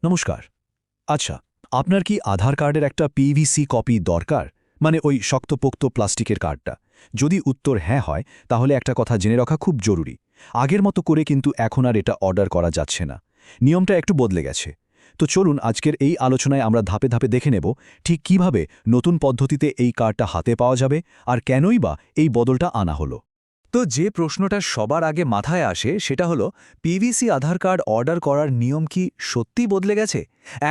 নমস্কার। আচ্ছা, আপনার কি আধার কার্ডের একটা পিভিসি কপি দরকার? মানে ওই শক্তপোক্ত প্লাস্টিকের কার্ডটা? যদি উত্তর হ্যাঁ হয়, তাহলে একটা কথা জেনে রাখা খুব জরুরি। আগের মতো করে কিন্তু এখন আর এটা অর্ডার করা যাচ্ছে না। নিয়মটা একটু বদলে গেছে। তো চলুন আজকের এই আলোচনায় আমরা ধাপে ধাপে দেখে নেব ঠিক কিভাবে নতুন পদ্ধতিতে এই কার্ডটা হাতে পাওয়া যাবে আর কেনই বা এই বদলটা আনা হলো। তো যে প্রশ্নটা সবার আগে মাথায় আসে সেটা হলো, পিভিসি আধার কার্ড অর্ডার করার নিয়ম কি সত্যি বদলে গেছে?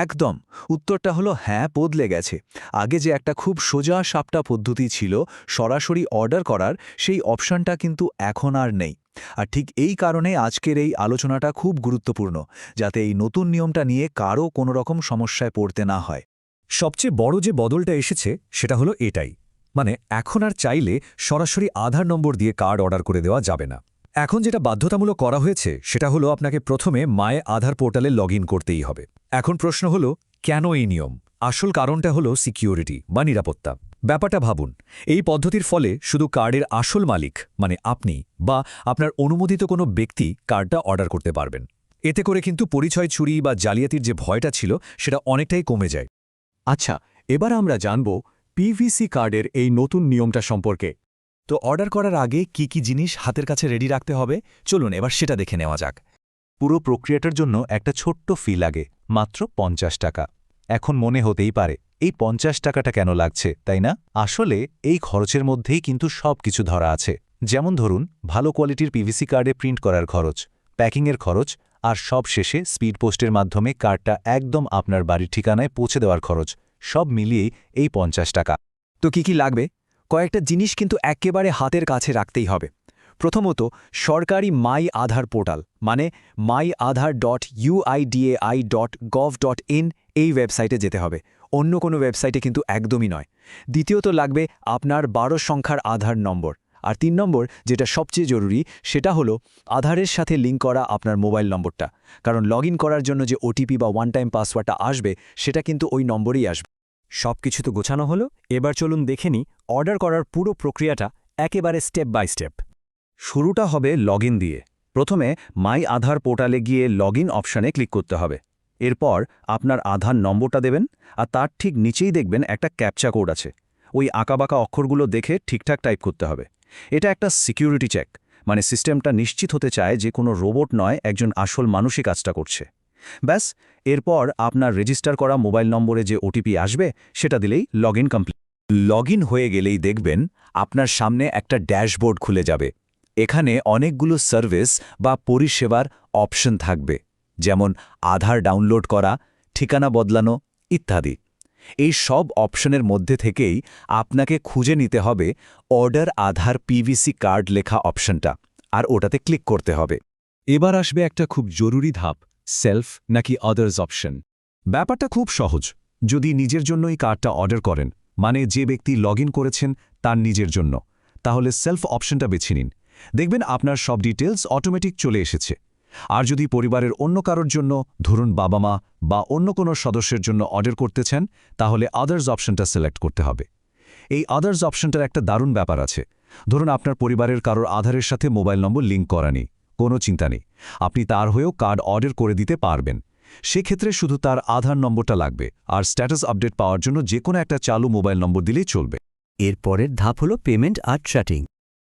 একদম। উত্তরটা হলো হ্যাঁ, বদলে গেছে। আগে যে একটা খুব সোজা সাপটা পদ্ধতি ছিল সরাসরি অর্ডার করার, সেই অপশনটা কিন্তু এখন আর নেই। আর ঠিক এই কারণে আজকের এই আলোচনাটা খুব গুরুত্বপূর্ণ, যাতে এই নতুন নিয়মটা নিয়ে কারও কোনো রকম সমস্যায় পড়তে না হয়। সবচেয়ে বড় যে বদলটা এসেছে সেটা হলো এটাই, মানে এখন আর চাইলে সরাসরি আধার নম্বর দিয়ে কার্ড অর্ডার করে দেওয়া যাবে না। এখন যেটা বাধ্যতামূলক করা হয়েছে সেটা হলো আপনাকে প্রথমে মায়ে আধার পোর্টালে লগ করতেই হবে। এখন প্রশ্ন হলো, কেন এই নিয়ম? আসল কারণটা হলো সিকিউরিটি বা নিরাপত্তা। ব্যাপারটা ভাবুন, এই পদ্ধতির ফলে শুধু কার্ডের আসল মালিক মানে আপনি বা আপনার অনুমোদিত কোনো ব্যক্তি কার্ডটা অর্ডার করতে পারবেন। এতে করে কিন্তু পরিচয় চুরি বা জালিয়াতির যে ভয়টা ছিল সেটা অনেকটাই কমে যায়। আচ্ছা, এবার আমরা জানব পিভিসি কার্ডের এই নতুন নিয়মটা সম্পর্কে। তো অর্ডার করার আগে কি কি জিনিস হাতের কাছে রেডি রাখতে হবে, চলুন এবার সেটা দেখে নেওয়া যাক। পুরো প্রক্রিয়াটার জন্য একটা ছোট্ট ফি লাগে, মাত্র ৫০ টাকা। এখন মনে হতেই পারে এই ৫০ টাকাটা কেন লাগছে, তাই না? আসলে এই খরচের মধ্যেই কিন্তু সব কিছু ধরা আছে। যেমন ধরুন, ভালো কোয়ালিটির পিভিসি কার্ডে প্রিন্ট করার খরচ, প্যাকিংয়ের খরচ, আর সব শেষে স্পিড পোস্টের মাধ্যমে কার্ডটা একদম আপনার বাড়ির ঠিকানায় পৌঁছে দেওয়ার খরচ। সব মিলিয়েই এই ৫০ টাকা। তো কি লাগবে? কয়েকটা জিনিস কিন্তু একেবারে হাতের কাছে রাখতেই হবে। প্রথমত, সরকারি মাই আধার পোর্টাল মানে myAadhar.uidai.gov.in এই ওয়েবসাইটে যেতে হবে। অন্য কোনো ওয়েবসাইটে কিন্তু একদমই নয়। দ্বিতীয়ত লাগবে আপনার ১২ সংখ্যার আধার নম্বর। আর ৩ নম্বর, যেটা সবচেয়ে জরুরি, সেটা হলো আধারের সাথে লিঙ্ক করা আপনার মোবাইল নম্বরটা। কারণ লগ করার জন্য যে ওটিপি বা ওয়ান টাইম পাসওয়ার্ডটা আসবে, সেটা কিন্তু ওই নম্বরেই আসবে। সবকিছু তো গোছানো হলো, এবার চলুন দেখে নিই অর্ডার করার পুরো প্রক্রিয়াটা একেবারে স্টেপ বাই স্টেপ। শুরুটা হবে লগ দিয়ে। প্রথমে মাই আধার পোর্টালে গিয়ে লগ অপশানে ক্লিক করতে হবে। এরপর আপনার আধার নম্বরটা দেবেন, আর তার ঠিক নিচেই দেখবেন একটা ক্যাপচা কোড আছে। ওই আঁকাবাঁকা অক্ষরগুলো দেখে ঠিকঠাক টাইপ করতে হবে। এটা একটা সিকিউরিটি চেক, মানে সিস্টেমটা নিশ্চিত হতে চায় যে কোনো রোবট নয়, একজন আসল মানুষই কাজটা করছে। ব্যাস, এরপর আপনার রেজিস্টার করা মোবাইল নম্বরে যে ওটিপি আসবে সেটা দিলেই লগ কমপ্লিট। লগ হয়ে গেলেই দেখবেন আপনার সামনে একটা ড্যাশবোর্ড খুলে যাবে। এখানে অনেকগুলো সার্ভিস বা পরিষেবার অপশন থাকবে, যেমন আধার ডাউনলোড করা, ঠিকানা বদলানো ইত্যাদি। এই সব অপশনের মধ্যে থেকেই আপনাকে খুঁজে নিতে হবে অর্ডার আধার পিভিসি কার্ড লেখা অপশনটা, আর ওটাতে ক্লিক করতে হবে। এবার আসবে একটা খুব জরুরি ধাপ, সেলফ নাকি আদার্স অপশন। ব্যাপারটা খুব সহজ। যদি নিজের জন্য এই কার্ডটা অর্ডার করেন, মানে যে ব্যক্তি লগ করেছেন তার নিজের জন্য, তাহলে সেলফ অপশনটা বেছে নিন। দেখবেন আপনার সব ডিটেলস অটোমেটিক চলে এসেছে। আর যদি পরিবারের অন্য কারোর জন্য, ধরুন বাবা মা বা অন্য কোনো সদস্যের জন্য অর্ডার করতে চান, তাহলে আদার্স অপশনটা সিলেক্ট করতে হবে। এই আদার্স অপশনটার একটা দারুণ ব্যাপার আছে। ধরুন আপনার পরিবারের কারোর আধারের সাথে মোবাইল নম্বর লিঙ্ক করা নেই, কোনো চিন্তা নেই, আপনি তার হয়েও কার্ড অর্ডার করে দিতে পারবেন। সেক্ষেত্রে শুধু তার আধার নম্বরটা লাগবে, আর স্ট্যাটাস আপডেট পাওয়ার জন্য যে কোনো একটা চালু মোবাইল নম্বর দিলেই চলবে। এর পরের ধাপ হলো পেমেন্ট আর ট্র্যাকিং।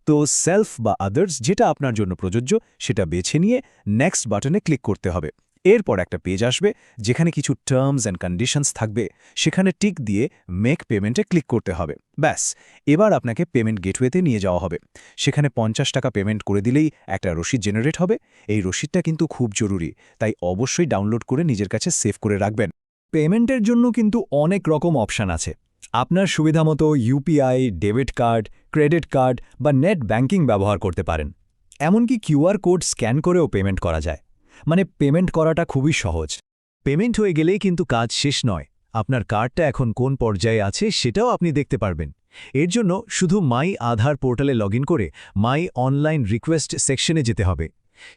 তো সেলফ বা আদার্স যেটা আপনার জন্য প্রযোজ্য সেটা বেছে নিয়ে নেক্সট বাটনে ক্লিক করতে হবে। এরপর একটা পেজ আসবে যেখানে কিছু টার্মস অ্যান্ড কন্ডিশনস থাকবে, সেখানে টিক দিয়ে মেক পেমেন্টে ক্লিক করতে হবে। ব্যাস, এবার আপনাকে পেমেন্ট গেটওয়েতে নিয়ে যাওয়া হবে। সেখানে ৫০ টাকা পেমেন্ট করে দিলেই একটা রসিদ জেনারেট হবে। এই রসিদটা কিন্তু খুব জরুরি, তাই অবশ্যই ডাউনলোড করে নিজের কাছে সেভ করে রাখবেন। পেমেন্টের জন্য কিন্তু অনেক রকম অপশান আছে। আপনার সুবিধামতো UPI, debit card, credit card বা নেট ব্যাংকিং ব্যবহার করতে পারেন। এমনকি কিউআর কোড স্ক্যান করেও পেমেন্ট করা যায়। মানে পেমেন্ট করাটা খুবই সহজ। পেমেন্ট হয়ে গেলেই কিন্তু কাজ শেষ নয়। আপনার কার্ডটা এখন কোন পর্যায়ে আছে সেটাও আপনি দেখতে পারবেন। এর জন্য শুধু মাই আধার পোর্টালে লগ করে মাই অনলাইন রিকোয়েস্ট সেকশনে যেতে হবে।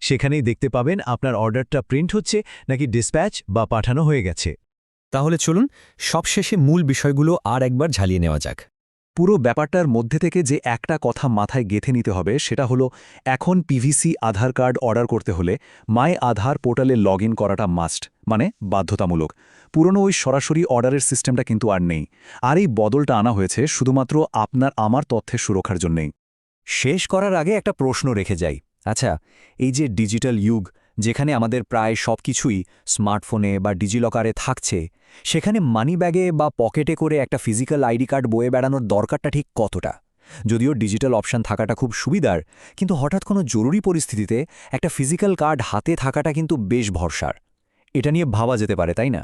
সেখানেই দেখতে পাবেন আপনার অর্ডারটা প্রিন্ট হচ্ছে নাকি ডিসপ্যাচ বা পাঠানো হয়ে গেছে। তাহলে চলুন সবশেষে মূল বিষয়গুলো আর একবার ঝালিয়ে নেওয়া যাক। পুরো ব্যাপারটার মধ্যে থেকে যে একটা কথা মাথায় গেঁথে নিতে হবে সেটা হলো এখন পিভিসি আধার কার্ড অর্ডার করতে হলে মাই আধার পোর্টালে লগ করাটা মাস্ট, মানে বাধ্যতামূলক। পুরনো ওই সরাসরি অর্ডারের সিস্টেমটা কিন্তু আর নেই। আর এই বদলটা আনা হয়েছে শুধুমাত্র আমার তথ্যের সুরক্ষার জন্যেই। শেষ করার আগে একটা প্রশ্ন রেখে যাই। আচ্ছা, এই যে ডিজিটাল যুগ, যেখানে আমাদের প্রায় সবকিছুই স্মার্টফোনে বা ডিজিলকারে থাকছে, সেখানে মানিব্যাগে বা পকেটে করে একটা ফিজিক্যাল আইডি কার্ড বয়ে বেড়ানোর দরকারটা ঠিক কতটা? যদিও ডিজিটাল অপশন থাকাটা খুব সুবিধার, কিন্তু হঠাৎ কোনো জরুরি পরিস্থিতিতে একটা ফিজিক্যাল কার্ড হাতে থাকাটা কিন্তু বেশ ভরসার। এটা নিয়ে ভাবা যেতে পারে, তাই না?